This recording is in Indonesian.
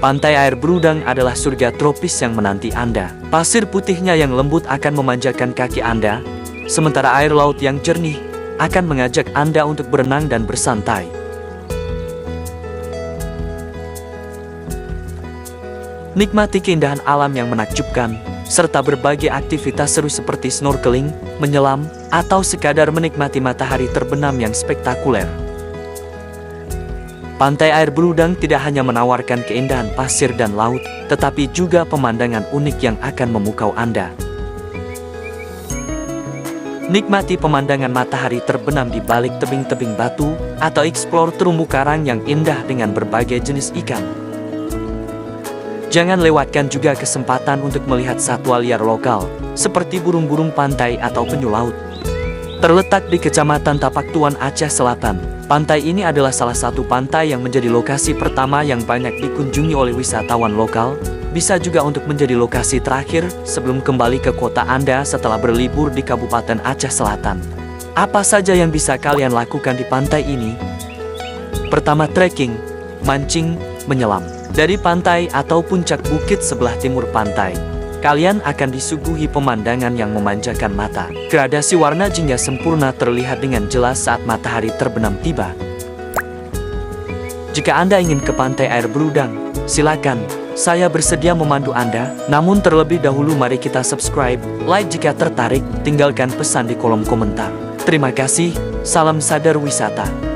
Pantai Air Berudang adalah surga tropis yang menanti Anda. Pasir putihnya yang lembut akan memanjakan kaki Anda, sementara air laut yang jernih akan mengajak Anda untuk berenang dan bersantai. Nikmati keindahan alam yang menakjubkan, serta berbagai aktivitas seru seperti snorkeling, menyelam, atau sekadar menikmati matahari terbenam yang spektakuler. Pantai Air Berudang tidak hanya menawarkan keindahan pasir dan laut, tetapi juga pemandangan unik yang akan memukau Anda. Nikmati pemandangan matahari terbenam di balik tebing-tebing batu, atau eksplor terumbu karang yang indah dengan berbagai jenis ikan. Jangan lewatkan juga kesempatan untuk melihat satwa liar lokal, seperti burung-burung pantai atau penyu laut. Terletak di Kecamatan Tapak Tuan, Aceh Selatan, pantai ini adalah salah satu pantai yang menjadi lokasi pertama yang banyak dikunjungi oleh wisatawan lokal, bisa juga untuk menjadi lokasi terakhir sebelum kembali ke kota Anda setelah berlibur di Kabupaten Aceh Selatan. Apa saja yang bisa kalian lakukan di pantai ini? Pertama, trekking, mancing, menyelam. Dari pantai atau puncak bukit sebelah timur pantai, kalian akan disuguhi pemandangan yang memanjakan mata. Gradasi warna jingga sempurna terlihat dengan jelas saat matahari terbenam tiba. Jika Anda ingin ke Pantai Air Berudang, silakan, saya bersedia memandu Anda. Namun terlebih dahulu mari kita subscribe, like jika tertarik, tinggalkan pesan di kolom komentar. Terima kasih, salam sadar wisata.